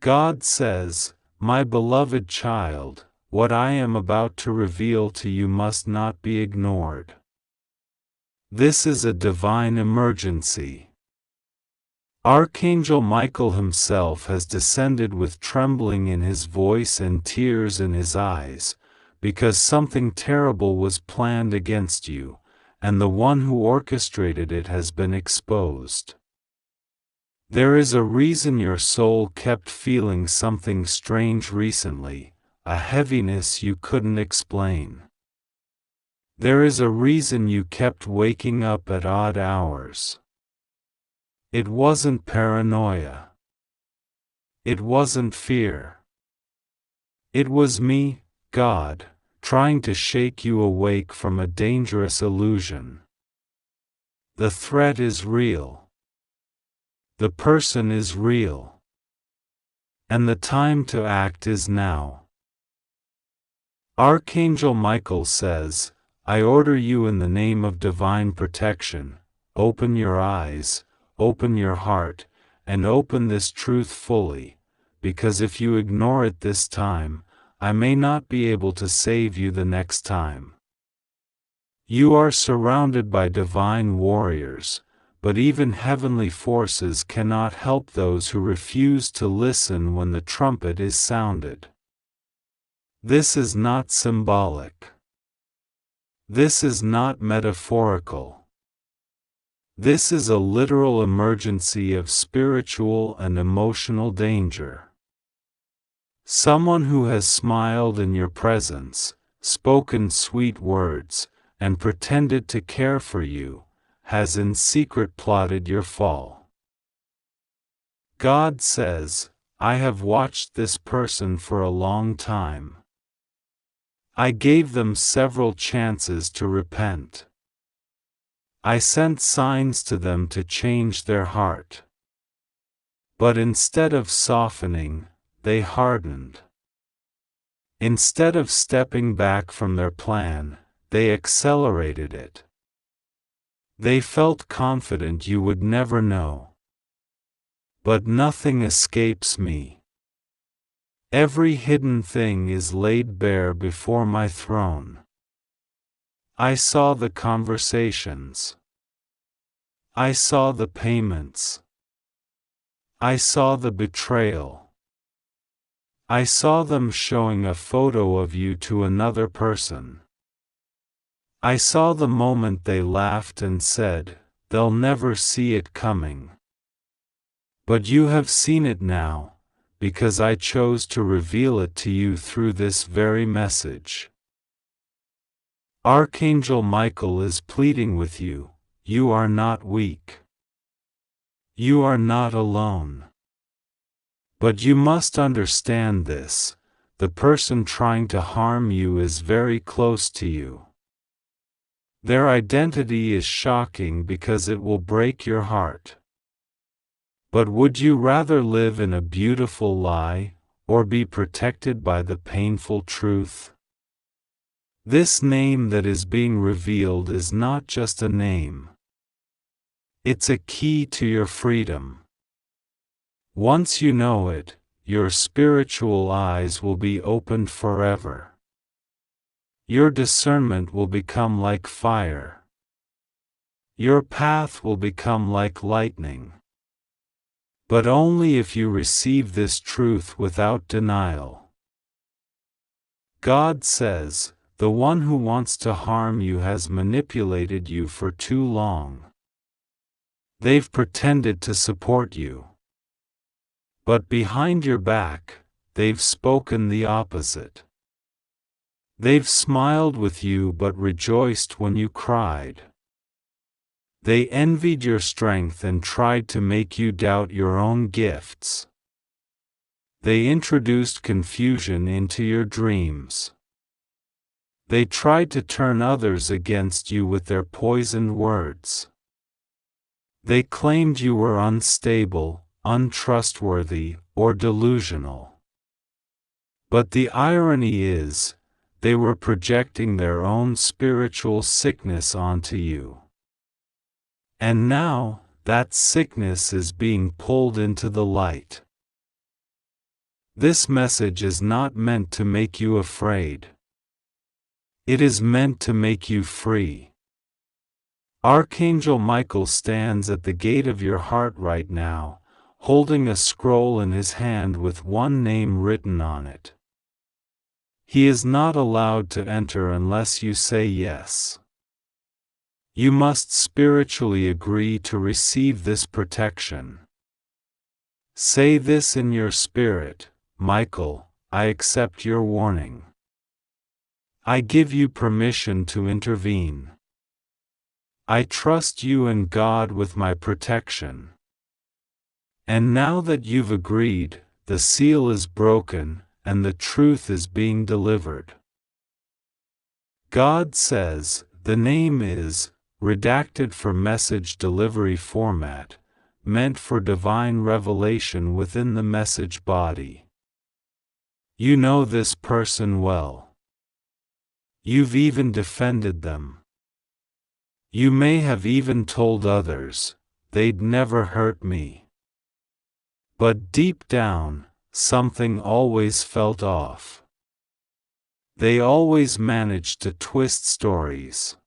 God says, "My beloved child, what I am about to reveal to you must not be ignored. This is a divine emergency." Archangel Michael himself has descended with trembling in his voice and tears in his eyes, because something terrible was planned against you, and the one who orchestrated it has been exposed. There is a reason your soul kept feeling something strange recently, a heaviness you couldn't explain. There is a reason you kept waking up at odd hours. It wasn't paranoia. It wasn't fear. It was me, God, trying to shake you awake from a dangerous illusion. The threat is real. The person is real. And the time to act is now. Archangel Michael says, "I order you in the name of divine protection, open your eyes, open your heart, and open this truth fully, because if you ignore it this time, I may not be able to save you the next time." You are surrounded by divine warriors, but even heavenly forces cannot help those who refuse to listen when the trumpet is sounded. This is not symbolic. This is not metaphorical. This is a literal emergency of spiritual and emotional danger. Someone who has smiled in your presence, spoken sweet words, and pretended to care for you, has in secret plotted your fall. God says, "I have watched this person for a long time. I gave them several chances to repent. I sent signs to them to change their heart. But instead of softening, they hardened. Instead of stepping back from their plan, they accelerated it. They felt confident you would never know. But nothing escapes me. Every hidden thing is laid bare before my throne. I saw the conversations. I saw the payments. I saw the betrayal. I saw them showing a photo of you to another person. I saw the moment they laughed and said, 'They'll never see it coming.' But you have seen it now, because I chose to reveal it to you through this very message." Archangel Michael is pleading with you, you are not weak. You are not alone. But you must understand this, the person trying to harm you is very close to you. Their identity is shocking because it will break your heart. But would you rather live in a beautiful lie, or be protected by the painful truth? This name that is being revealed is not just a name. It's a key to your freedom. Once you know it, your spiritual eyes will be opened forever. Your discernment will become like fire. Your path will become like lightning. But only if you receive this truth without denial. God says, "The one who wants to harm you has manipulated you for too long. They've pretended to support you. But behind your back, they've spoken the opposite. They've smiled with you but rejoiced when you cried. They envied your strength and tried to make you doubt your own gifts. They introduced confusion into your dreams. They tried to turn others against you with their poisoned words. They claimed you were unstable, untrustworthy, or delusional. But the irony is, they were projecting their own spiritual sickness onto you. And now, that sickness is being pulled into the light. This message is not meant to make you afraid. It is meant to make you free. Archangel Michael stands at the gate of your heart right now, holding a scroll in his hand with one name written on it. He is not allowed to enter unless you say yes. You must spiritually agree to receive this protection. Say this in your spirit: Michael, I accept your warning. I give you permission to intervene. I trust you and God with my protection. And now that you've agreed, the seal is broken, and the truth is being delivered. God says, the name is redacted for message delivery format, meant for divine revelation within the message body. You know this person well. You've even defended them. You may have even told others, they'd never hurt me. But deep down, something always felt off. They always managed to twist stories.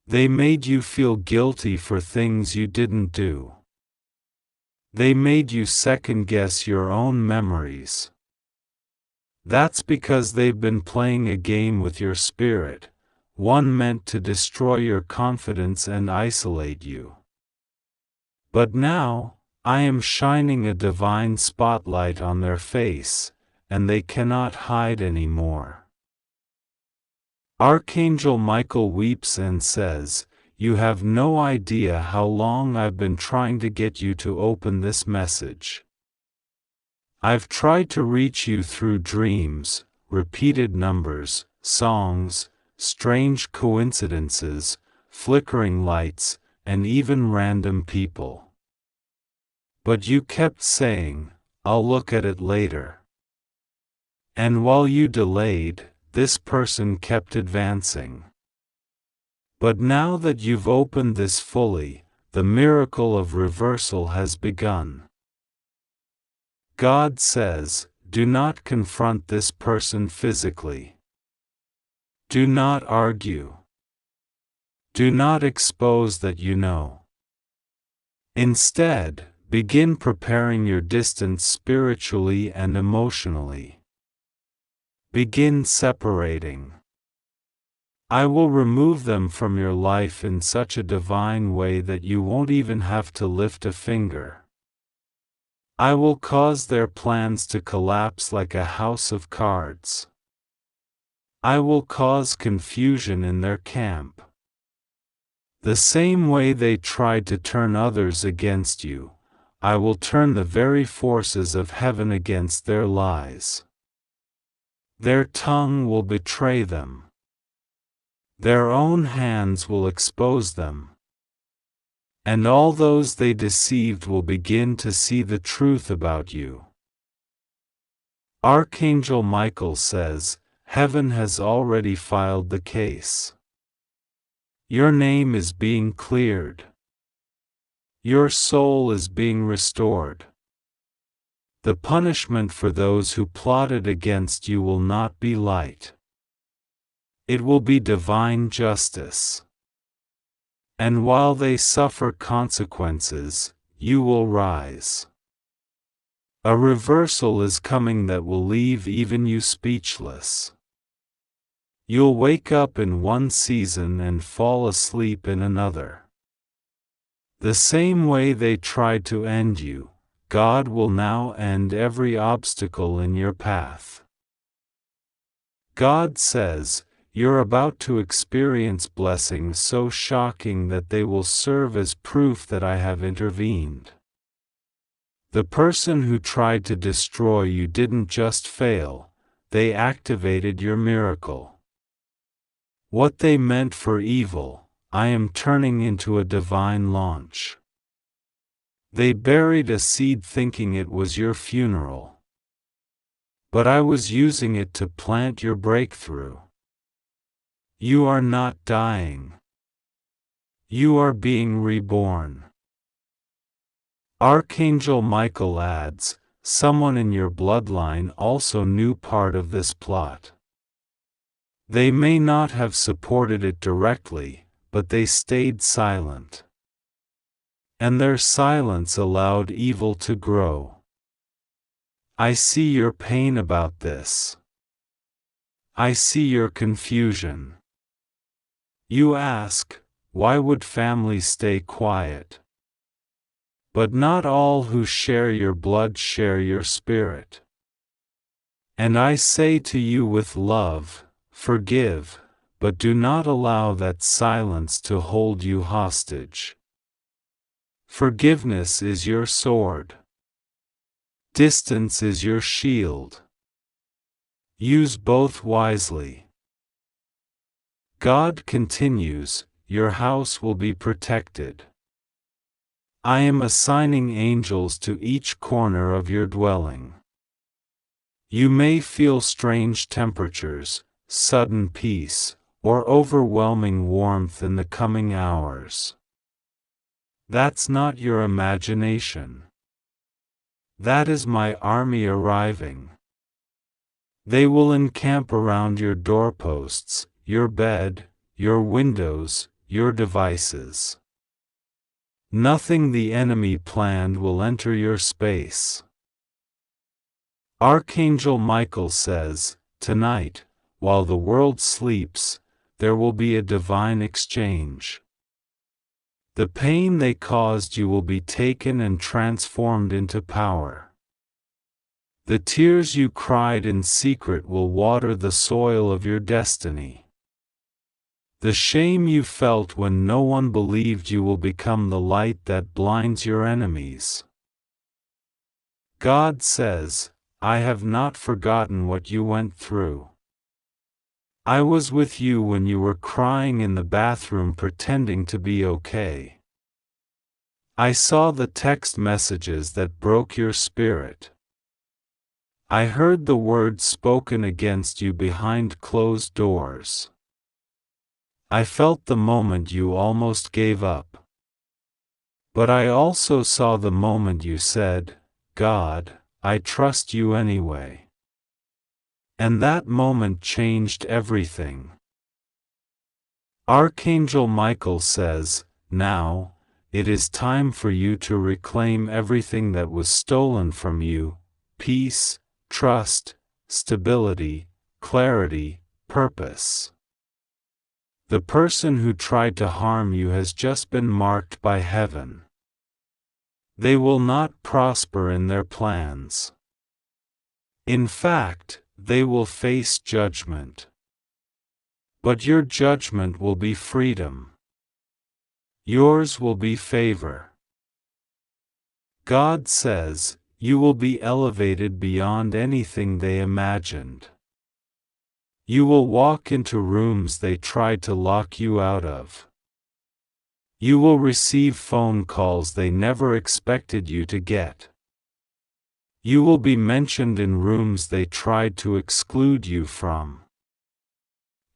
They made you feel guilty for things you didn't do. They made you second-guess your own memories. That's because they've been playing a game with your spirit, one meant to destroy your confidence and isolate you. But now, I am shining a divine spotlight on their face, and they cannot hide anymore. Archangel Michael weeps and says, "You have no idea how long I've been trying to get you to open this message. I've tried to reach you through dreams, repeated numbers, songs, strange coincidences, flickering lights, and even random people. But you kept saying, 'I'll look at it later.' And while you delayed, this person kept advancing. But now that you've opened this fully, the miracle of reversal has begun. God says, do not confront this person physically. Do not argue. Do not expose that you know. Instead, begin preparing your distance spiritually and emotionally. Begin separating. I will remove them from your life in such a divine way that you won't even have to lift a finger. I will cause their plans to collapse like a house of cards. I will cause confusion in their camp. The same way they tried to turn others against you, I will turn the very forces of heaven against their lies. Their tongue will betray them. Their own hands will expose them. And all those they deceived will begin to see the truth about you. Archangel Michael says, heaven has already filed the case. Your name is being cleared. Your soul is being restored. The punishment for those who plotted against you will not be light. It will be divine justice. And while they suffer consequences, you will rise. A reversal is coming that will leave even you speechless. You'll wake up in one season and fall asleep in another. The same way they tried to end you, God will now end every obstacle in your path. God says, you're about to experience blessings so shocking that they will serve as proof that I have intervened. The person who tried to destroy you didn't just fail, they activated your miracle. What they meant for evil, I am turning into a divine launch. They buried a seed thinking it was your funeral. But I was using it to plant your breakthrough. You are not dying. You are being reborn. Archangel Michael adds, someone in your bloodline also knew part of this plot. They may not have supported it directly, but they stayed silent. And their silence allowed evil to grow. I see your pain about this. I see your confusion. You ask, why would families stay quiet? But not all who share your blood share your spirit. And I say to you with love, forgive, but do not allow that silence to hold you hostage. Forgiveness is your sword. Distance is your shield. Use both wisely. God continues, your house will be protected. I am assigning angels to each corner of your dwelling. You may feel strange temperatures, sudden peace, or overwhelming warmth in the coming hours. That's not your imagination. That is my army arriving. They will encamp around your doorposts, your bed, your windows, your devices. Nothing the enemy planned will enter your space. Archangel Michael says, tonight, while the world sleeps, there will be a divine exchange. The pain they caused you will be taken and transformed into power. The tears you cried in secret will water the soil of your destiny. The shame you felt when no one believed you will become the light that blinds your enemies. God says, I have not forgotten what you went through. I was with you when you were crying in the bathroom pretending to be okay. I saw the text messages that broke your spirit. I heard the words spoken against you behind closed doors. I felt the moment you almost gave up. But I also saw the moment you said, God, I trust you anyway. And that moment changed everything. Archangel Michael says, now, it is time for you to reclaim everything that was stolen from you: peace, trust, stability, clarity, purpose. The person who tried to harm you has just been marked by heaven. They will not prosper in their plans. In fact, they will face judgment. But your judgment will be freedom. Yours will be favor. God says, you will be elevated beyond anything they imagined. You will walk into rooms they tried to lock you out of. You will receive phone calls they never expected you to get. You will be mentioned in rooms they tried to exclude you from.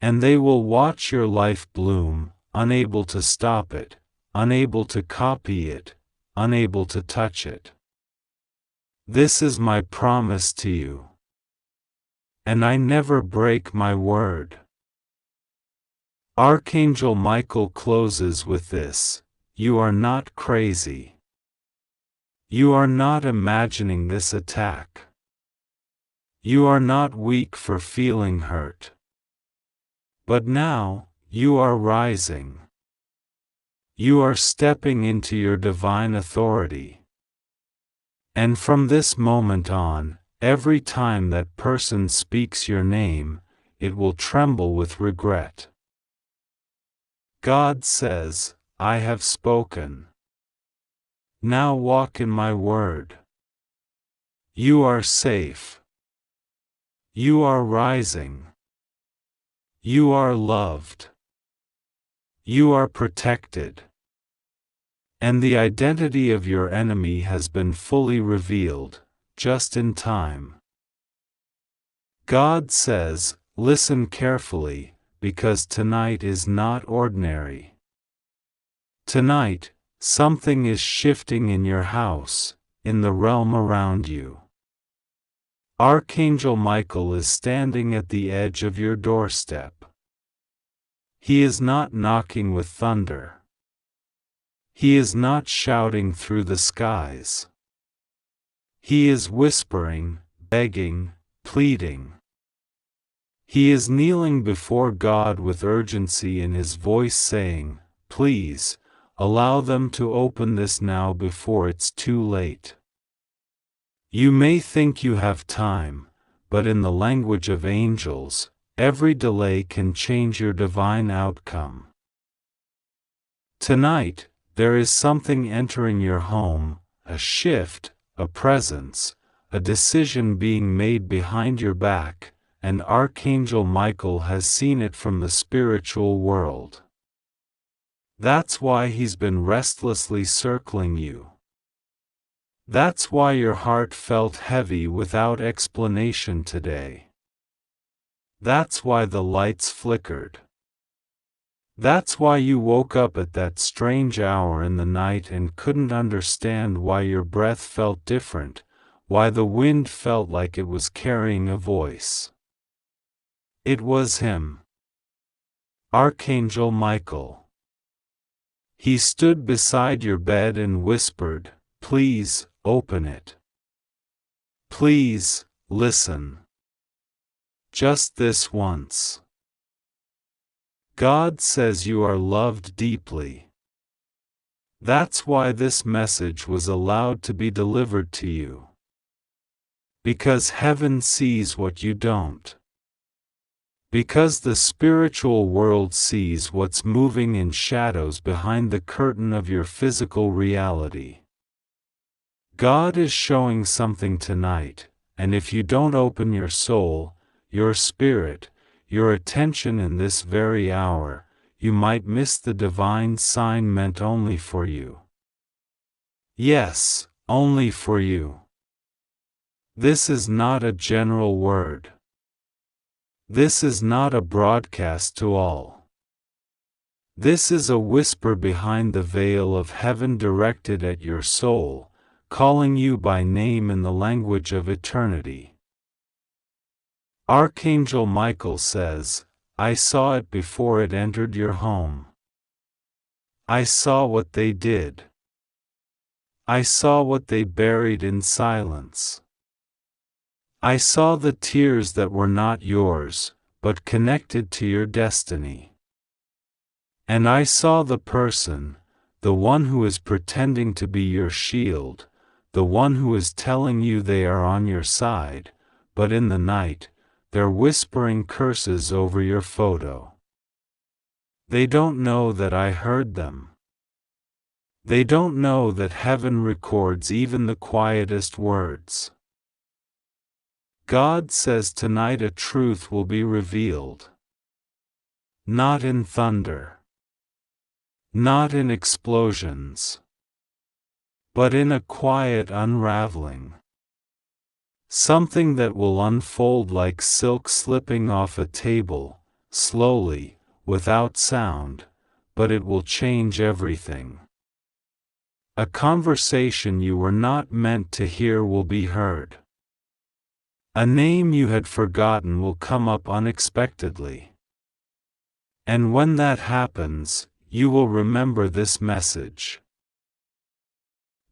And they will watch your life bloom, unable to stop it, unable to copy it, unable to touch it. This is my promise to you. And I never break my word. Archangel Michael closes with this: you are not crazy. You are not imagining this attack. You are not weak for feeling hurt. But now, you are rising. You are stepping into your divine authority. And from this moment on, every time that person speaks your name, it will tremble with regret. God says, I have spoken. Now walk in my word. You are safe. You are rising. You are loved. You are protected. And the identity of your enemy has been fully revealed, just in time. God says, listen carefully, because tonight is not ordinary. Tonight, something is shifting in your house, in the realm around you. Archangel Michael is standing at the edge of your doorstep. He is not knocking with thunder. He is not shouting through the skies. He is whispering, begging, pleading. He is kneeling before God with urgency in his voice saying, "Please, allow them to open this now before it's too late." You may think you have time, but in the language of angels, every delay can change your divine outcome. Tonight, there is something entering your home, a shift, a presence, a decision being made behind your back, and Archangel Michael has seen it from the spiritual world. That's why he's been restlessly circling you. That's why your heart felt heavy without explanation today. That's why the lights flickered. That's why you woke up at that strange hour in the night and couldn't understand why your breath felt different, why the wind felt like it was carrying a voice. It was him. Archangel Michael. He stood beside your bed and whispered, "Please, open it. Please, listen. Just this once. God says you are loved deeply." That's why this message was allowed to be delivered to you. Because heaven sees what you don't. Because the spiritual world sees what's moving in shadows behind the curtain of your physical reality. God is showing something tonight, and if you don't open your soul, your spirit, your attention in this very hour, you might miss the divine sign meant only for you. Yes, only for you. This is not a general word. This is not a broadcast to all. This is a whisper behind the veil of heaven directed at your soul, calling you by name in the language of eternity. Archangel Michael says, "I saw it before it entered your home. I saw what they did. I saw what they buried in silence. I saw the tears that were not yours, but connected to your destiny. And I saw the person, the one who is pretending to be your shield, the one who is telling you they are on your side, but in the night, they're whispering curses over your photo. They don't know that I heard them. They don't know that heaven records even the quietest words." God says tonight a truth will be revealed. Not in thunder. Not in explosions. But in a quiet unraveling. Something that will unfold like silk slipping off a table, slowly, without sound, but it will change everything. A conversation you were not meant to hear will be heard. A name you had forgotten will come up unexpectedly. And when that happens, you will remember this message.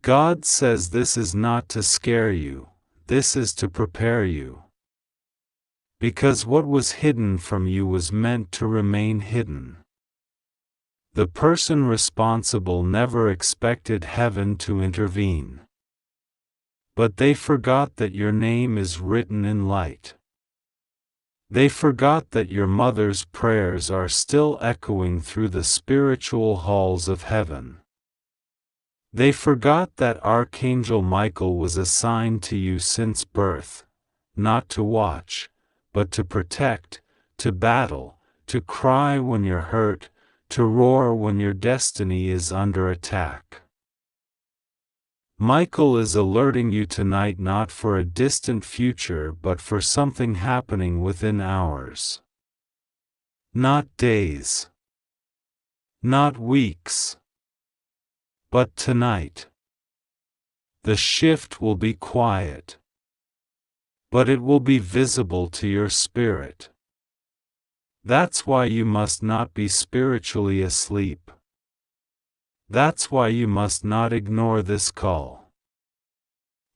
God says this is not to scare you, this is to prepare you. Because what was hidden from you was meant to remain hidden. The person responsible never expected heaven to intervene. But they forgot that your name is written in light. They forgot that your mother's prayers are still echoing through the spiritual halls of heaven. They forgot that Archangel Michael was assigned to you since birth, not to watch, but to protect, to battle, to cry when you're hurt, to roar when your destiny is under attack. Michael is alerting you tonight not for a distant future but for something happening within hours. Not days. Not weeks. But tonight. The shift will be quiet. but it will be visible to your spirit. That's why you must not be spiritually asleep. That's why you must not ignore this call.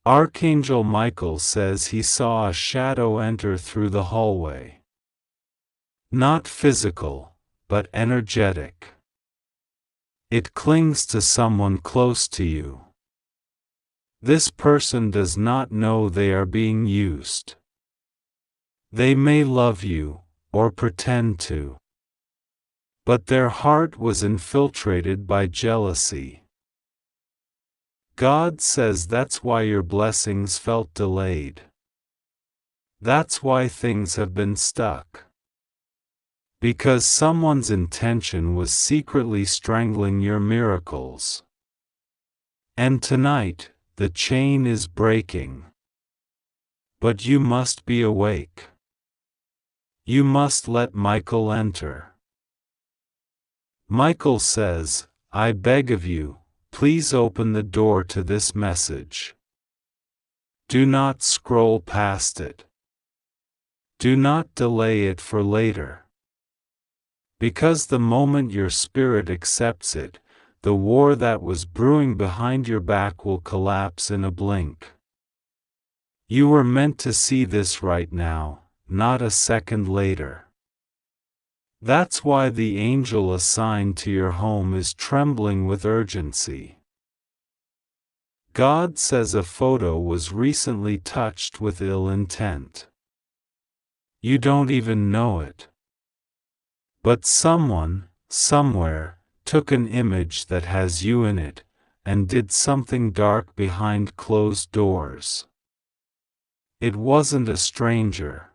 Archangel Michael says he saw a shadow enter through the hallway. Not physical, but energetic. It clings to someone close to you. This person does not know they are being used. They may love you, or pretend to. But their heart was infiltrated by jealousy. God says that's why your blessings felt delayed. That's why things have been stuck. Because someone's intention was secretly strangling your miracles. And tonight, the chain is breaking. But you must be awake. You must let Michael enter. Michael says, I beg of you, please open the door to this message. Do not scroll past it. Do not delay it for later. Because the moment your spirit accepts it, the war that was brewing behind your back will collapse in a blink. You were meant to see this right now, not a second later. That's why the angel assigned to your home is trembling with urgency. God says a photo was recently touched with ill intent. You don't even know it. But someone, somewhere, took an image that has you in it, and did something dark behind closed doors. It wasn't a stranger.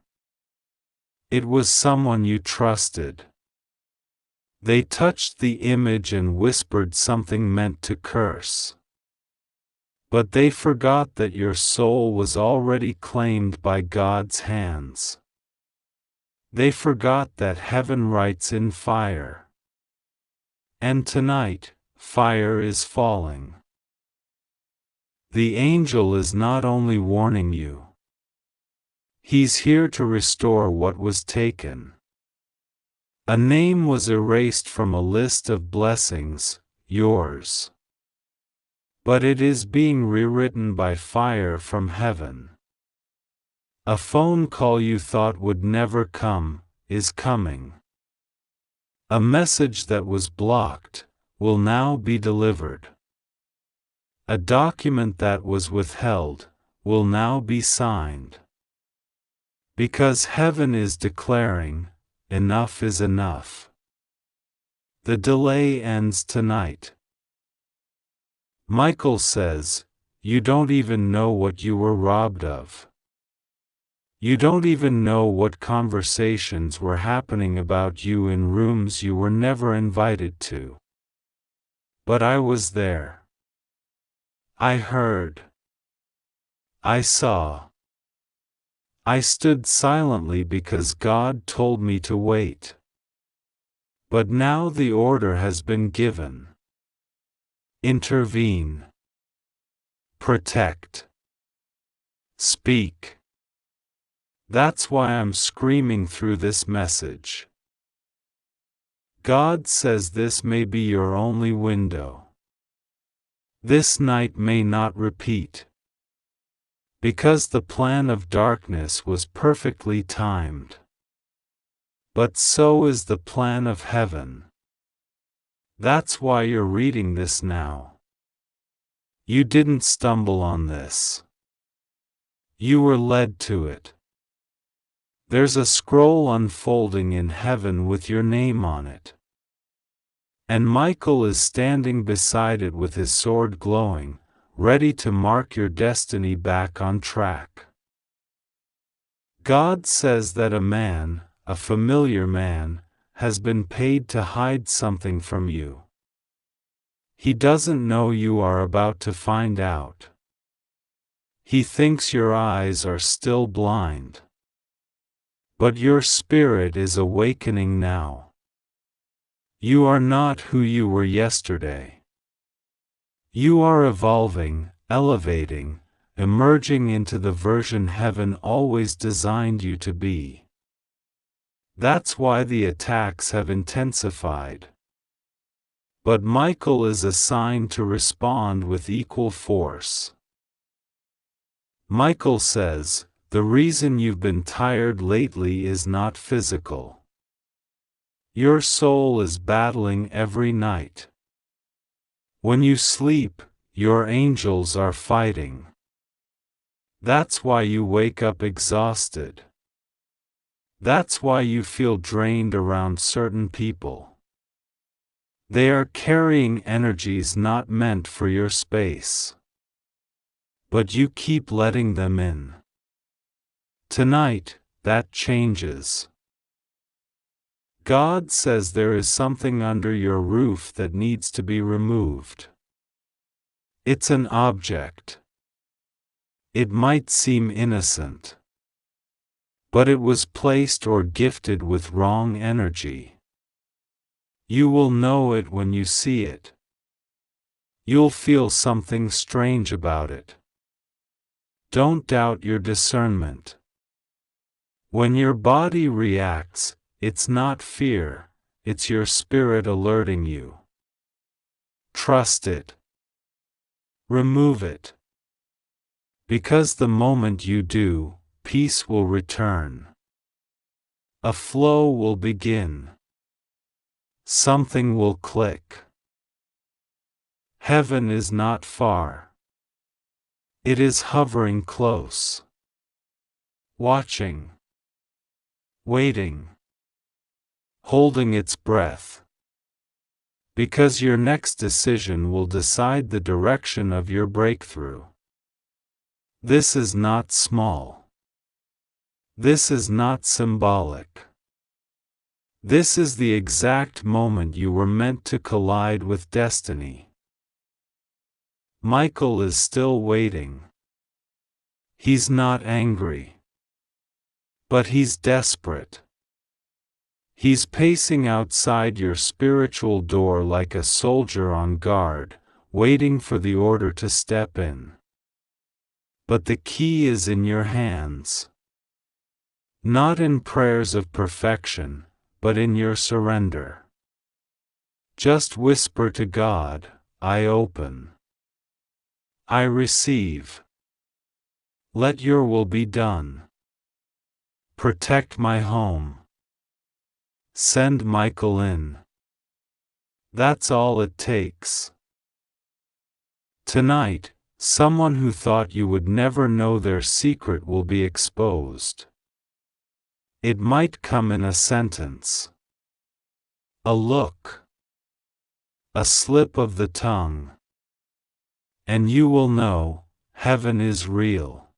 It was someone you trusted. They touched the image and whispered something meant to curse. But they forgot that your soul was already claimed by God's hands. They forgot that heaven writes in fire. And tonight, fire is falling. The angel is not only warning you. He's here to restore what was taken. A name was erased from a list of blessings, yours. But it is being rewritten by fire from heaven. A phone call you thought would never come, is coming. A message that was blocked, will now be delivered. A document that was withheld, will now be signed. Because heaven is declaring, enough is enough. The delay ends tonight. Michael says, you don't even know what you were robbed of. You don't even know what conversations were happening about you in rooms you were never invited to. But I was there. I heard. I saw. I stood silently because God told me to wait. But now the order has been given. Intervene. Protect. Speak. That's why I'm screaming through this message. God says this may be your only window. This night may not repeat. Because the plan of darkness was perfectly timed. But so is the plan of heaven. That's why you're reading this now. You didn't stumble on this. You were led to it. There's a scroll unfolding in heaven with your name on it. And Michael is standing beside it with his sword glowing, ready to mark your destiny back on track. God says that a man, a familiar man, has been paid to hide something from you. He doesn't know you are about to find out. He thinks your eyes are still blind. But your spirit is awakening now. You are not who you were yesterday. You are evolving, elevating, emerging into the version heaven always designed you to be. That's why the attacks have intensified. But Michael is assigned to respond with equal force. Michael says, the reason you've been tired lately is not physical. Your soul is battling every night. When you sleep, your angels are fighting. That's why you wake up exhausted. That's why you feel drained around certain people. They are carrying energies not meant for your space. But you keep letting them in. Tonight, that changes. God says there is something under your roof that needs to be removed. It's an object. It might seem innocent. But it was placed or gifted with wrong energy. You will know it when you see it. You'll feel something strange about it. Don't doubt your discernment. When your body reacts, it's not fear, it's your spirit alerting you. Trust it. Remove it. Because the moment you do, peace will return. A flow will begin. Something will click. Heaven is not far. It is hovering close. Watching. Waiting. Holding its breath. Because your next decision will decide the direction of your breakthrough. This is not small. This is not symbolic. This is the exact moment you were meant to collide with destiny. Michael is still waiting. He's not angry. But he's desperate. He's pacing outside your spiritual door like a soldier on guard, waiting for the order to step in. But the key is in your hands. Not in prayers of perfection, but in your surrender. Just whisper to God, I open. I receive. Let your will be done. Protect my home. Send Michael in. That's all it takes. Tonight, someone who thought you would never know their secret will be exposed. It might come in a sentence. A look. A slip of the tongue. And you will know, heaven is real.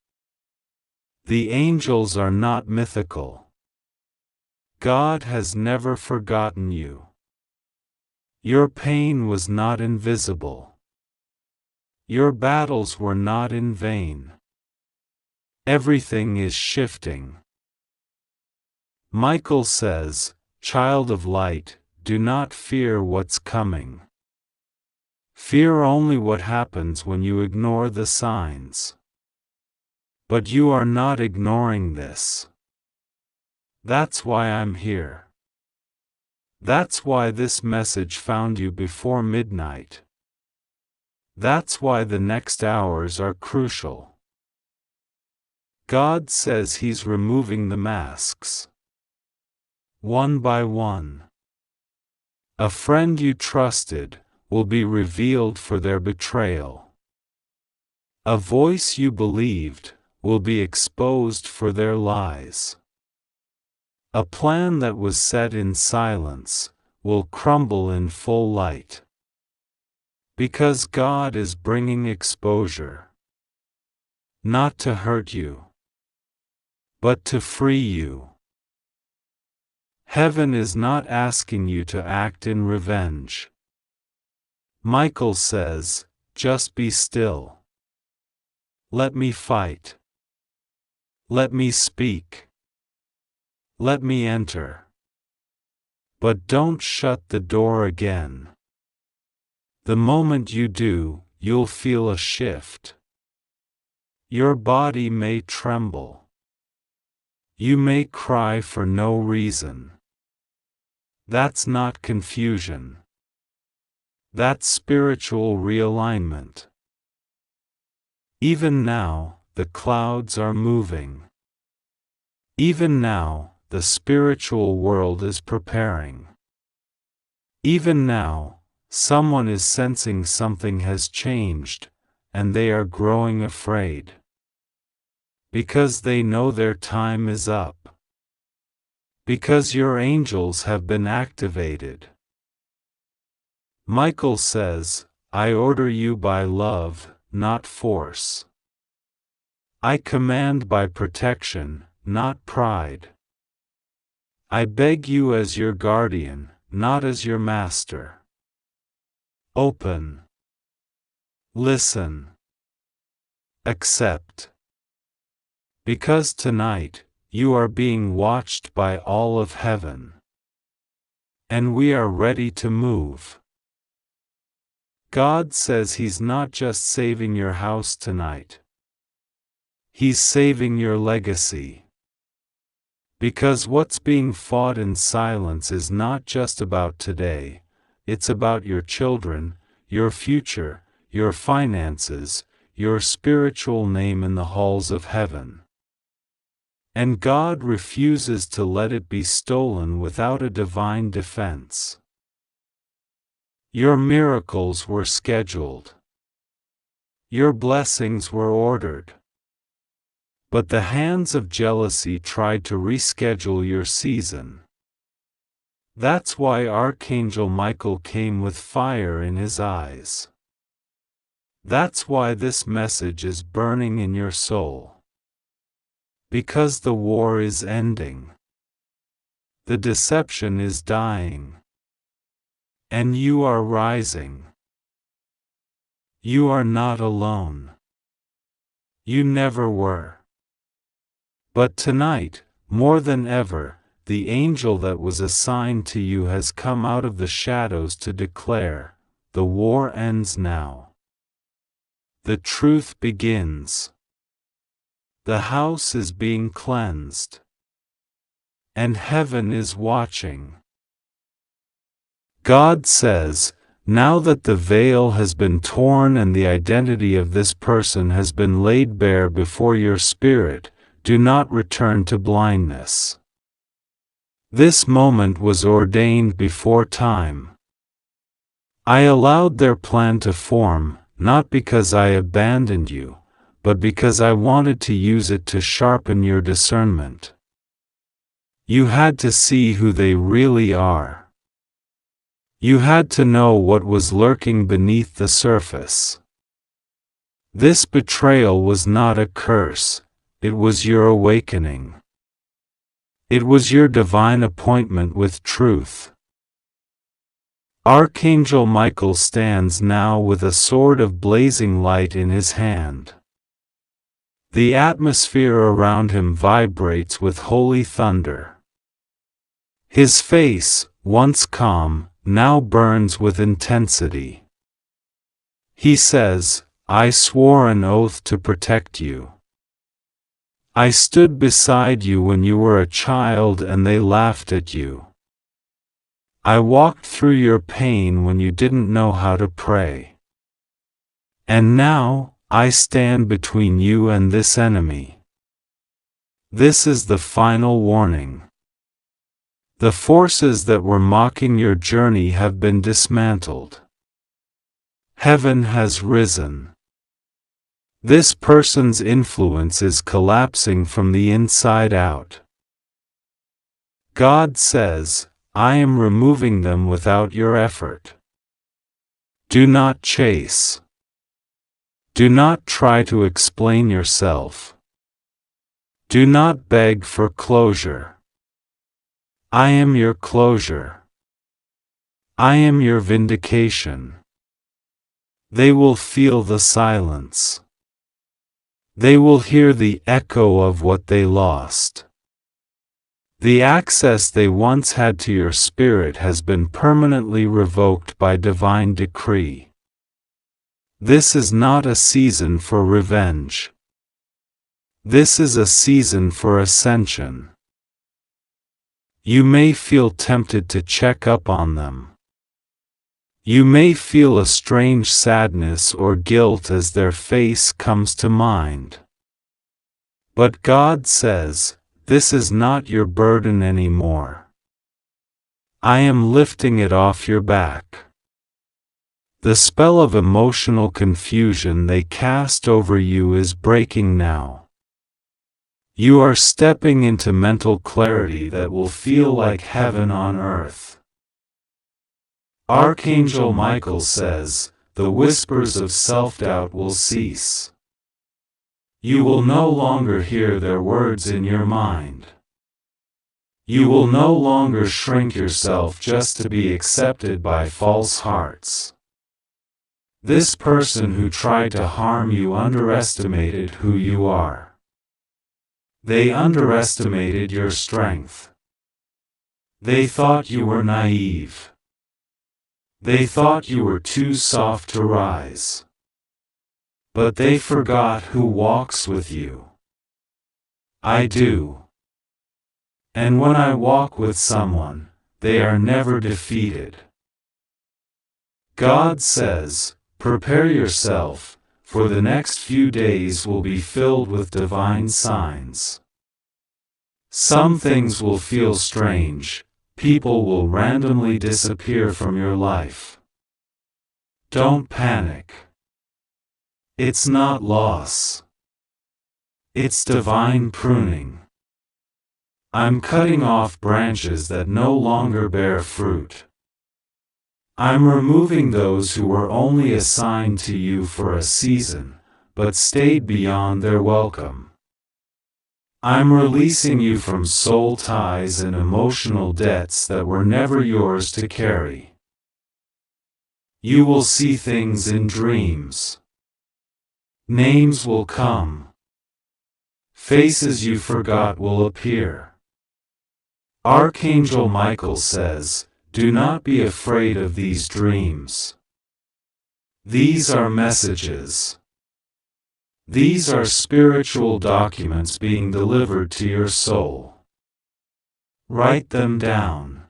The angels are not mythical. God has never forgotten you. Your pain was not invisible. Your battles were not in vain. Everything is shifting. Michael says, child of light, do not fear what's coming. Fear only what happens when you ignore the signs. But you are not ignoring this. That's why I'm here. That's why this message found you before midnight. That's why the next hours are crucial. God says He's removing the masks. One by one. A friend you trusted will be revealed for their betrayal. A voice you believed will be exposed for their lies. A plan that was set in silence will crumble in full light. Because God is bringing exposure. Not to hurt you, but to free you. Heaven is not asking you to act in revenge. Michael says, just be still. Let me fight. Let me speak. Let me enter. But don't shut the door again. The moment you do, you'll feel a shift. Your body may tremble. You may cry for no reason. That's not confusion. That's spiritual realignment. Even now, the clouds are moving. Even now, the spiritual world is preparing. Even now, someone is sensing something has changed, and they are growing afraid. Because they know their time is up. Because your angels have been activated. Michael says, I order you by love, not force. I command by protection, not pride. I beg you as your guardian, not as your master. Open. Listen. Accept. Because tonight, you are being watched by all of heaven. And we are ready to move. God says He's not just saving your house tonight. He's saving your legacy. Because what's being fought in silence is not just about today, it's about your children, your future, your finances, your spiritual name in the halls of heaven. And God refuses to let it be stolen without a divine defense. Your miracles were scheduled. Your blessings were ordered. But the hands of jealousy tried to reschedule your season. That's why Archangel Michael came with fire in his eyes. That's why this message is burning in your soul. Because the war is ending. The deception is dying. And you are rising. You are not alone. You never were. But tonight, more than ever, the angel that was assigned to you has come out of the shadows to declare, the war ends now. The truth begins. The house is being cleansed. And heaven is watching. God says, now that the veil has been torn and the identity of this person has been laid bare before your spirit, do not return to blindness. This moment was ordained before time. I allowed their plan to form, not because I abandoned you, but because I wanted to use it to sharpen your discernment. You had to see who they really are. You had to know what was lurking beneath the surface. This betrayal was not a curse, it was your awakening. It was your divine appointment with truth. Archangel Michael stands now with a sword of blazing light in his hand. The atmosphere around him vibrates with holy thunder. His face, once calm, now burns with intensity. He says, I swore an oath to protect you. I stood beside you when you were a child and they laughed at you. I walked through your pain when you didn't know how to pray. And now, I stand between you and this enemy. This is the final warning. The forces that were mocking your journey have been dismantled. Heaven has risen. This person's influence is collapsing from the inside out. God says, I am removing them without your effort. Do not chase. Do not try to explain yourself. Do not beg for closure. I am your closure. I am your vindication. They will feel the silence. They will hear the echo of what they lost. The access they once had to your spirit has been permanently revoked by divine decree. This is not a season for revenge. This is a season for ascension. You may feel tempted to check up on them. You may feel a strange sadness or guilt as their face comes to mind. But God says, this is not your burden anymore. I am lifting it off your back. The spell of emotional confusion they cast over you is breaking now. You are stepping into mental clarity that will feel like heaven on earth. Archangel Michael says, the whispers of self-doubt will cease. You will no longer hear their words in your mind. You will no longer shrink yourself just to be accepted by false hearts. This person who tried to harm you underestimated who you are. They underestimated your strength. They thought you were naive. They thought you were too soft to rise. But they forgot who walks with you. I do. And when I walk with someone, they are never defeated. God says, prepare yourself, for the next few days will be filled with divine signs. Some things will feel strange. People will randomly disappear from your life. Don't panic. It's not loss. It's divine pruning. I'm cutting off branches that no longer bear fruit. I'm removing those who were only assigned to you for a season, but stayed beyond their welcome. I'm releasing you from soul ties and emotional debts that were never yours to carry. You will see things in dreams. Names will come. Faces you forgot will appear. Archangel Michael says, do not be afraid of these dreams. These are messages. These are spiritual documents being delivered to your soul. Write them down.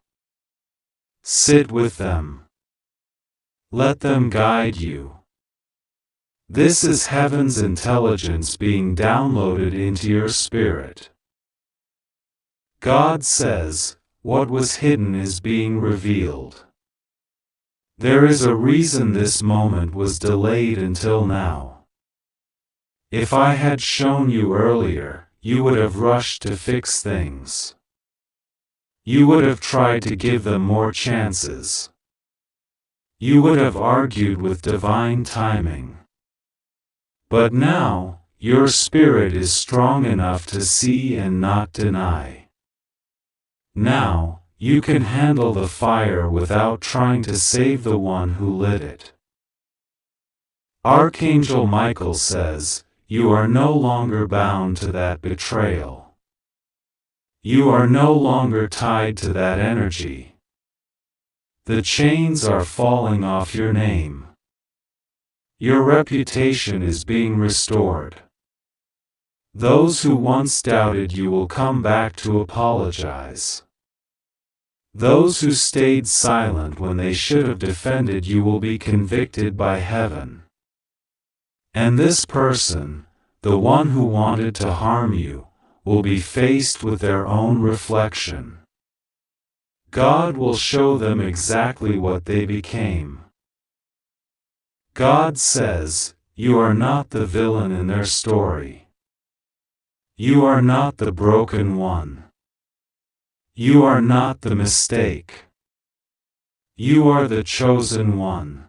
Sit with them. Let them guide you. This is heaven's intelligence being downloaded into your spirit. God says, what was hidden is being revealed. There is a reason this moment was delayed until now. If I had shown you earlier, you would have rushed to fix things. You would have tried to give them more chances. You would have argued with divine timing. But now, your spirit is strong enough to see and not deny. Now, you can handle the fire without trying to save the one who lit it. Archangel Michael says, you are no longer bound to that betrayal. You are no longer tied to that energy. The chains are falling off your name. Your reputation is being restored. Those who once doubted you will come back to apologize. Those who stayed silent when they should have defended you will be convicted by heaven. And this person, the one who wanted to harm you, will be faced with their own reflection. God will show them exactly what they became. God says, you are not the villain in their story. You are not the broken one. You are not the mistake. You are the chosen one.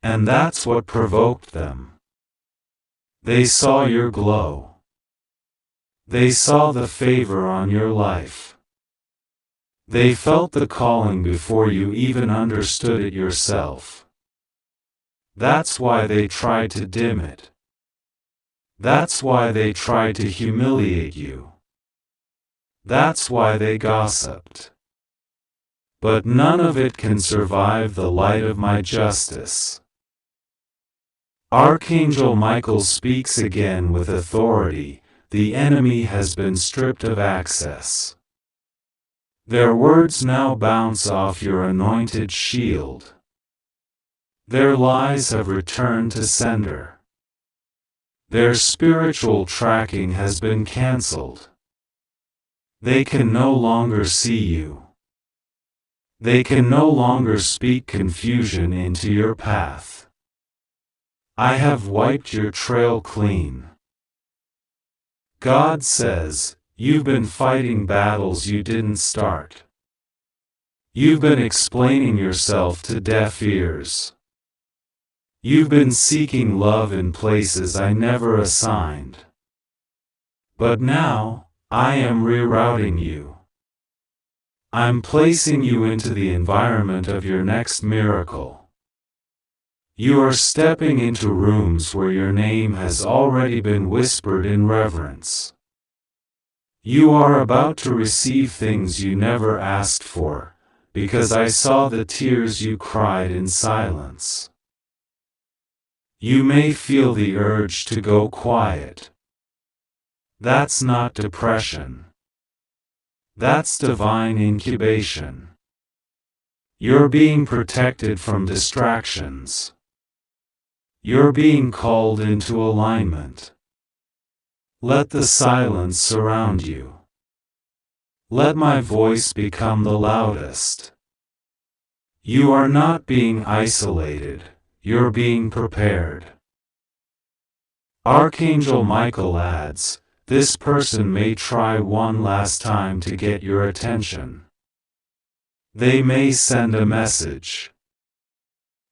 And that's what provoked them. They saw your glow. They saw the favor on your life. They felt the calling before you even understood it yourself. That's why they tried to dim it. That's why they tried to humiliate you. That's why they gossiped. But none of it can survive the light of my justice. Archangel Michael speaks again with authority. The enemy has been stripped of access. Their words now bounce off your anointed shield. Their lies have returned to sender. Their spiritual tracking has been cancelled. They can no longer see you. They can no longer speak confusion into your path. I have wiped your trail clean. God says, you've been fighting battles you didn't start. You've been explaining yourself to deaf ears. You've been seeking love in places I never assigned. But now, I am rerouting you. I'm placing you into the environment of your next miracle. You are stepping into rooms where your name has already been whispered in reverence. You are about to receive things you never asked for, because I saw the tears you cried in silence. You may feel the urge to go quiet. That's not depression. That's divine incubation. You're being protected from distractions. You're being called into alignment. Let the silence surround you. Let my voice become the loudest. You are not being isolated, you're being prepared. Archangel Michael adds, this person may try one last time to get your attention. They may send a message.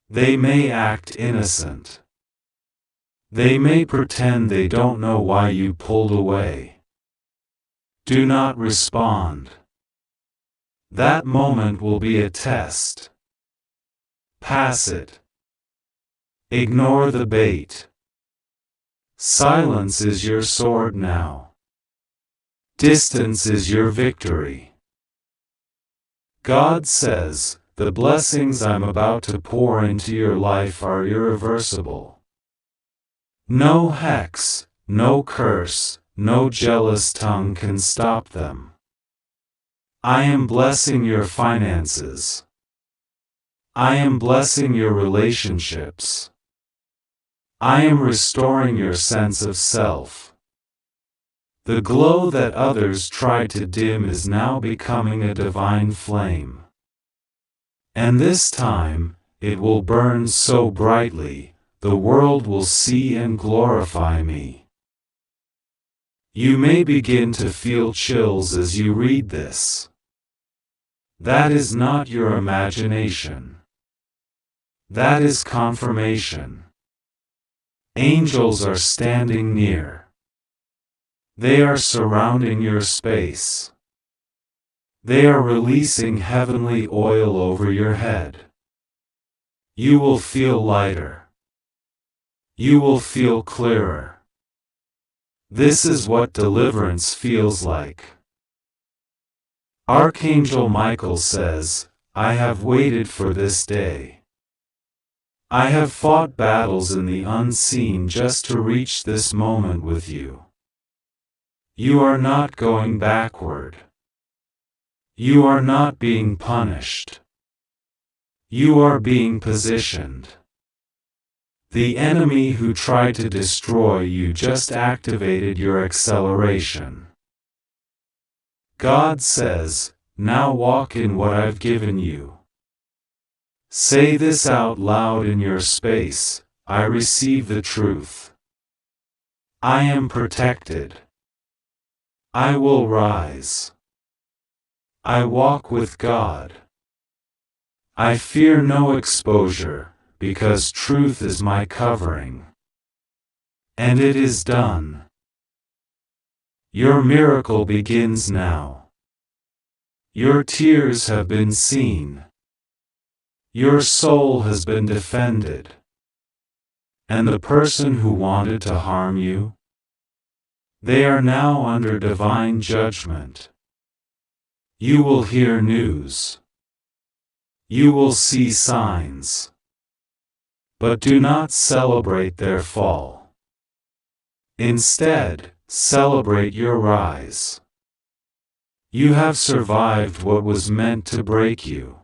They may act innocent. They may pretend they don't know why you pulled away. Do not respond. That moment will be a test. Pass it. Ignore the bait. Silence is your sword now. Distance is your victory. God says, the blessings I'm about to pour into your life are irreversible. No hex, no curse, no jealous tongue can stop them. I am blessing your finances. I am blessing your relationships. I am restoring your sense of self. The glow that others tried to dim is now becoming a divine flame. And this time, it will burn so brightly, the world will see and glorify me. You may begin to feel chills as you read this. That is not your imagination. That is confirmation. Angels are standing near. They are surrounding your space. They are releasing heavenly oil over your head. You will feel lighter. You will feel clearer. This is what deliverance feels like. Archangel Michael says, I have waited for this day. I have fought battles in the unseen just to reach this moment with you. You are not going backward. You are not being punished. You are being positioned. The enemy who tried to destroy you just activated your acceleration. God says, now walk in what I've given you. Say this out loud in your space, I receive the truth. I am protected. I will rise. I walk with God. I fear no exposure, because truth is my covering. And it is done. Your miracle begins now. Your tears have been seen. Your soul has been defended. And the person who wanted to harm you? They are now under divine judgment. You will hear news. You will see signs. but do not celebrate their fall. Instead, celebrate your rise. You have survived what was meant to break you.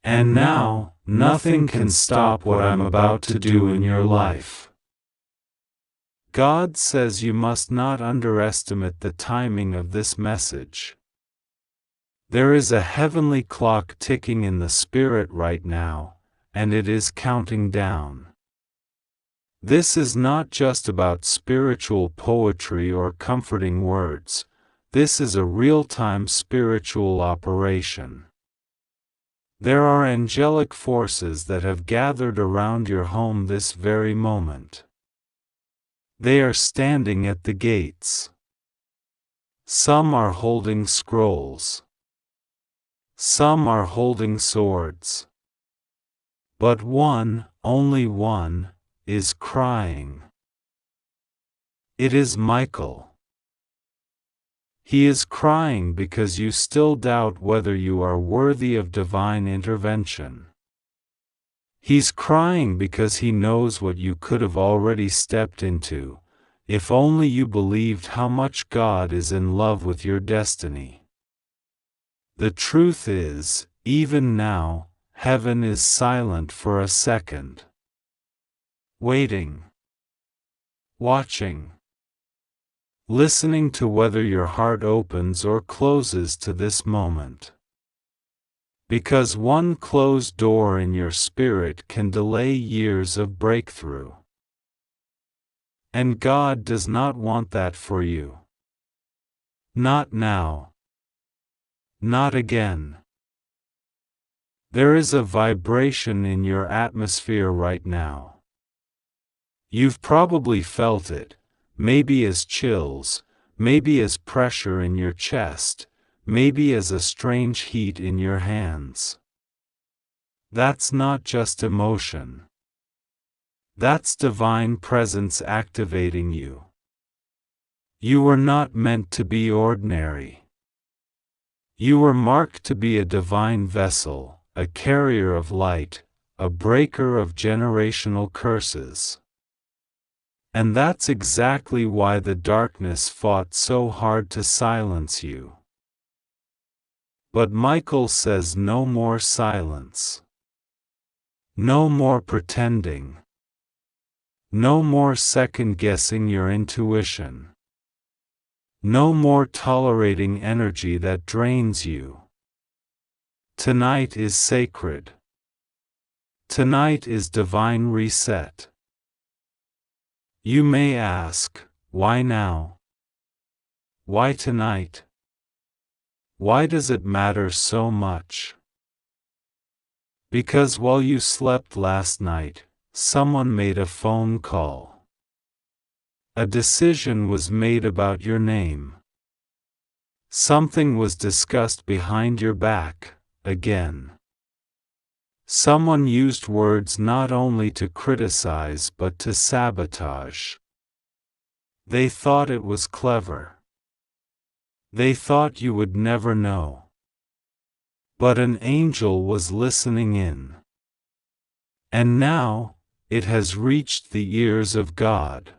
And now, nothing can stop what I'm about to do in your life. God says you must not underestimate the timing of this message. There is a heavenly clock ticking in the spirit right now, and it is counting down. This is not just about spiritual poetry or comforting words. This is a real-time spiritual operation. There are angelic forces that have gathered around your home this very moment. They are standing at the gates. Some are holding scrolls. Some are holding swords. But one, only one, is crying. It is Michael. He is crying because you still doubt whether you are worthy of divine intervention. He's crying because he knows what you could have already stepped into, if only you believed how much God is in love with your destiny. The truth is, even now, heaven is silent for a second. Waiting. Watching. Listening to whether your heart opens or closes to this moment. Because one closed door in your spirit can delay years of breakthrough. And God does not want that for you. Not now. Not again. There is a vibration in your atmosphere right now. You've probably felt it. Maybe as chills, maybe as pressure in your chest, maybe as a strange heat in your hands. That's not just emotion. That's divine presence activating you. You were not meant to be ordinary. You were marked to be a divine vessel, a carrier of light, a breaker of generational curses. And that's exactly why the darkness fought so hard to silence you. But Michael says no more silence. No more pretending. No more second-guessing your intuition. No more tolerating energy that drains you. Tonight is sacred. Tonight is divine reset. You may ask, why now? Why tonight? Why does it matter so much? Because while you slept last night, someone made a phone call. A decision was made about your name. Something was discussed behind your back, again. Someone used words not only to criticize but to sabotage. They thought it was clever. They thought you would never know. But an angel was listening in. And now, it has reached the ears of God.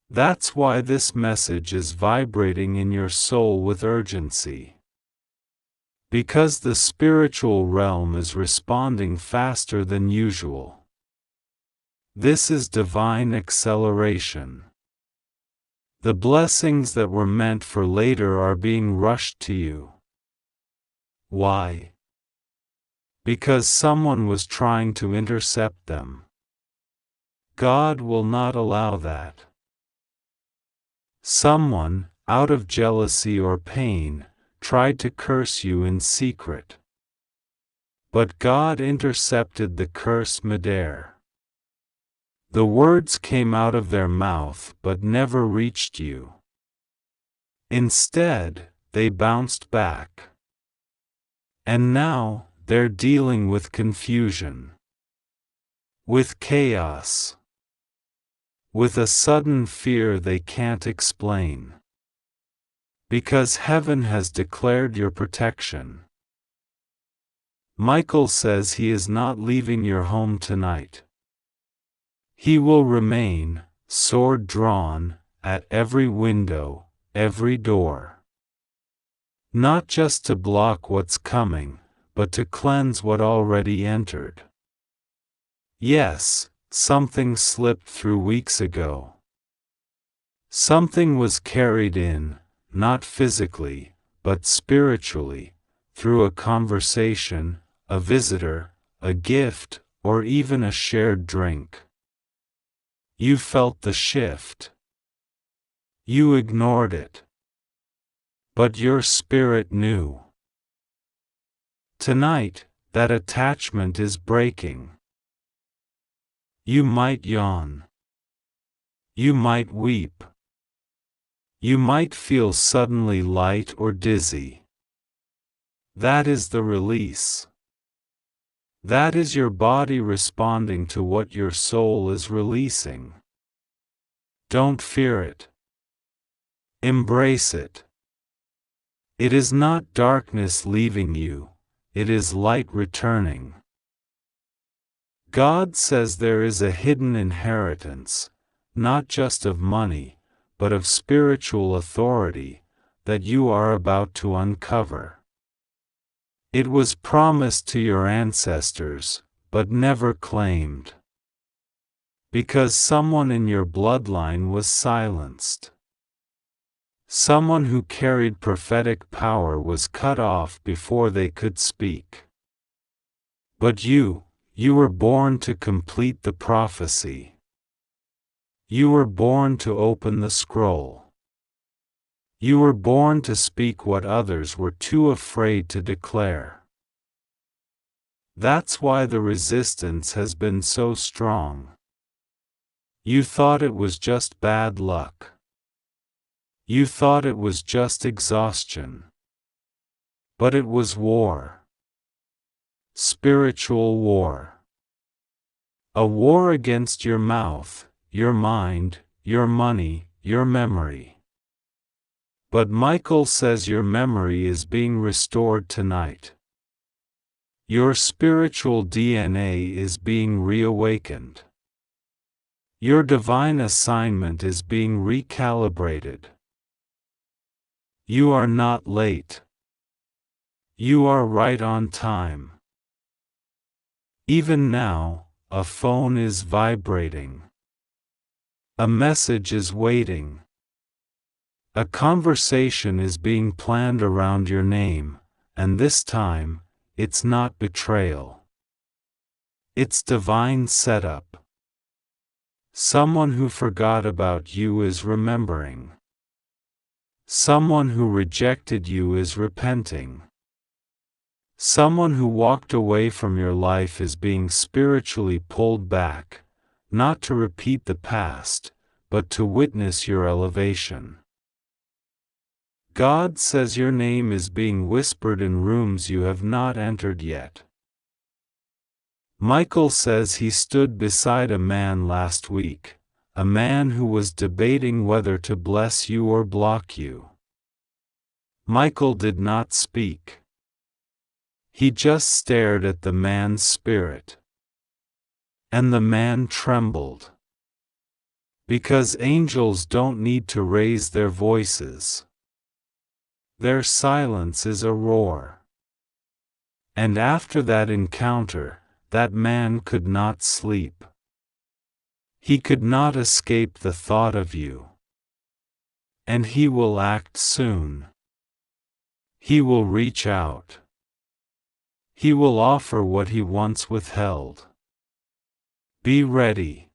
That's why this message is vibrating in your soul with urgency. Because the spiritual realm is responding faster than usual. This is divine acceleration. The blessings that were meant for later are being rushed to you. Why? Because someone was trying to intercept them. God will not allow that. Someone, out of jealousy or pain, tried to curse you in secret. But God intercepted the curse midair. The words came out of their mouth but never reached you. Instead, they bounced back. And now, they're dealing with confusion. With chaos. With a sudden fear they can't explain. Because heaven has declared your protection. Michael says he is not leaving your home tonight. He will remain, sword drawn, at every window, every door. Not just to block what's coming, but to cleanse what already entered. Yes, something slipped through weeks ago. Something was carried in, not physically, but spiritually, through a conversation, a visitor, a gift, or even a shared drink. You felt the shift. You ignored it. But your spirit knew. Tonight, that attachment is breaking. You might yawn. You might weep. You might feel suddenly light or dizzy. That is the release. That is your body responding to what your soul is releasing. Don't fear it. Embrace it. It is not darkness leaving you, it is light returning. God says there is a hidden inheritance, not just of money, but of spiritual authority, that you are about to uncover. It was promised to your ancestors, but never claimed. Because someone in your bloodline was silenced. Someone who carried prophetic power was cut off before they could speak. But you were born to complete the prophecy. You were born to open the scroll. You were born to speak what others were too afraid to declare. That's why the resistance has been so strong. You thought it was just bad luck. You thought it was just exhaustion. But it was war. Spiritual war. A war against your mouth, your mind, your money, your memory. But Michael says your memory is being restored tonight. Your spiritual DNA is being reawakened. Your divine assignment is being recalibrated. You are not late. You are right on time. Even now, a phone is vibrating. A message is waiting. A conversation is being planned around your name, and this time, it's not betrayal. It's divine setup. Someone who forgot about you is remembering. Someone who rejected you is repenting. Someone who walked away from your life is being spiritually pulled back, not to repeat the past, but to witness your elevation. God says your name is being whispered in rooms you have not entered yet. Michael says he stood beside a man last week, a man who was debating whether to bless you or block you. Michael did not speak. He just stared at the man's spirit. And the man trembled. Because angels don't need to raise their voices. Their silence is a roar. And after that encounter, that man could not sleep. He could not escape the thought of you. And he will act soon. He will reach out. He will offer what he once withheld. Be ready.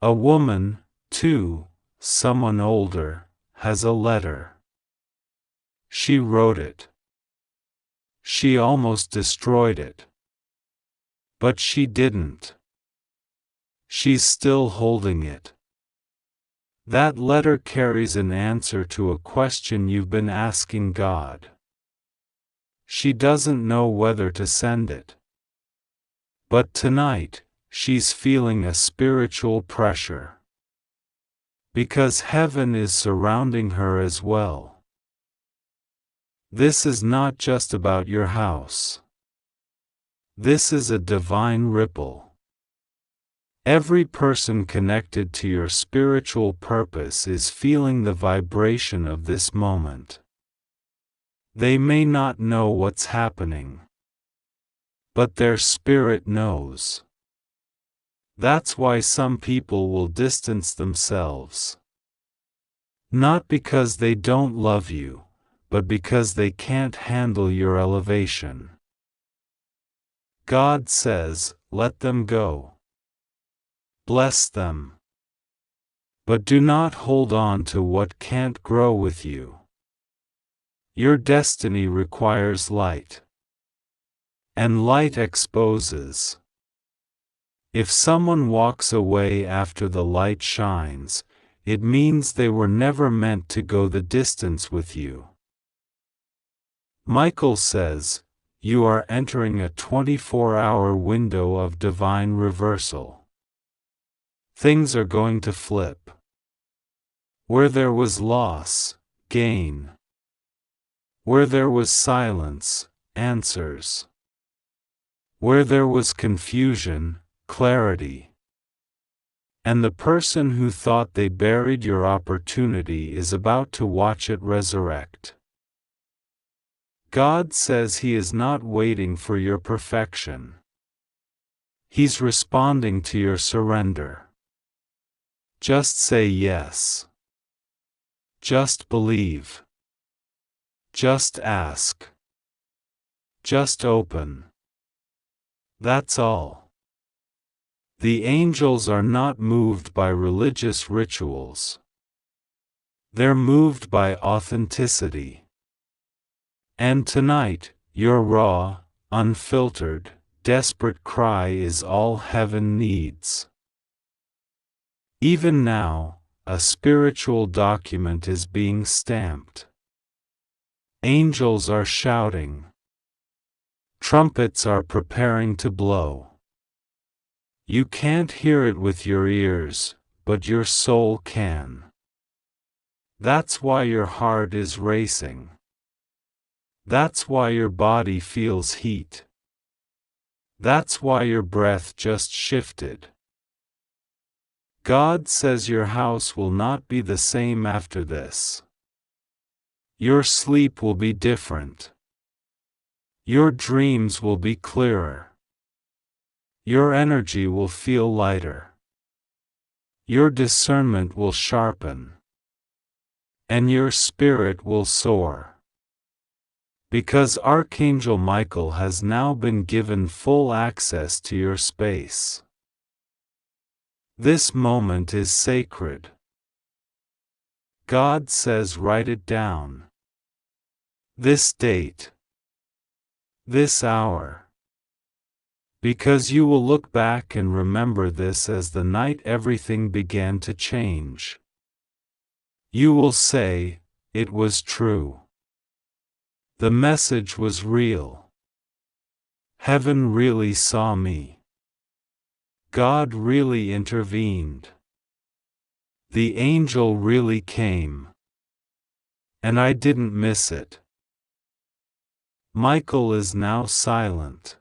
A woman, too, someone older, has a letter. She wrote it. She almost destroyed it. But she didn't. She's still holding it. That letter carries an answer to a question you've been asking God. She doesn't know whether to send it. But tonight, she's feeling a spiritual pressure. Because heaven is surrounding her as well. This is not just about your house. This is a divine ripple. Every person connected to your spiritual purpose is feeling the vibration of this moment. They may not know what's happening, but their spirit knows. That's why some people will distance themselves. Not because they don't love you, but because they can't handle your elevation. God says, let them go. Bless them. But do not hold on to what can't grow with you. Your destiny requires light. And light exposes. If someone walks away after the light shines, it means they were never meant to go the distance with you. Michael says, you are entering a 24-hour window of divine reversal. Things are going to flip. Where there was loss, gain. Where there was silence, answers. Where there was confusion, clarity. And the person who thought they buried your opportunity is about to watch it resurrect. God says He is not waiting for your perfection. He's responding to your surrender. Just say yes. Just believe. Just ask. Just open. That's all. The angels are not moved by religious rituals. They're moved by authenticity. And tonight, your raw, unfiltered, desperate cry is all heaven needs. Even now, a spiritual document is being stamped. Angels are shouting. Trumpets are preparing to blow. You can't hear it with your ears, but your soul can. That's why your heart is racing. That's why your body feels heat. That's why your breath just shifted. God says your house will not be the same after this. Your sleep will be different. Your dreams will be clearer. Your energy will feel lighter. Your discernment will sharpen. And your spirit will soar. Because Archangel Michael has now been given full access to your space. This moment is sacred. God says write it down. This date. This hour. Because you will look back and remember this as the night everything began to change. You will say, it was true. The message was real. Heaven really saw me. God really intervened. The angel really came. And I didn't miss it. Michael is now silent.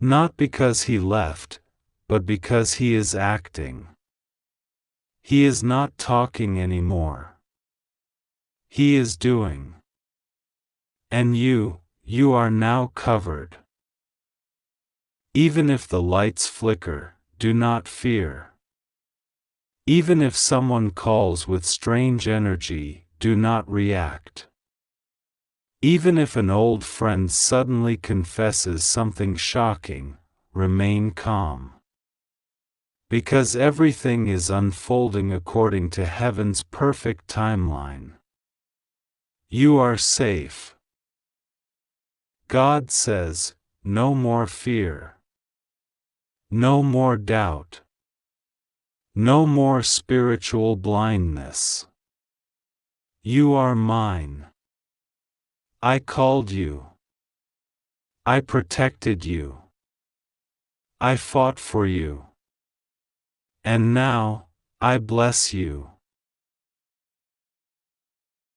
Not because he left, but because he is acting. He is not talking anymore. He is doing. And you are now covered. Even if the lights flicker, do not fear. Even if someone calls with strange energy, do not react. Even if an old friend suddenly confesses something shocking, remain calm. Because everything is unfolding according to heaven's perfect timeline. You are safe. God says, no more fear. No more doubt. No more spiritual blindness. You are mine. I called you. I protected you. I fought for you. And now, I bless you.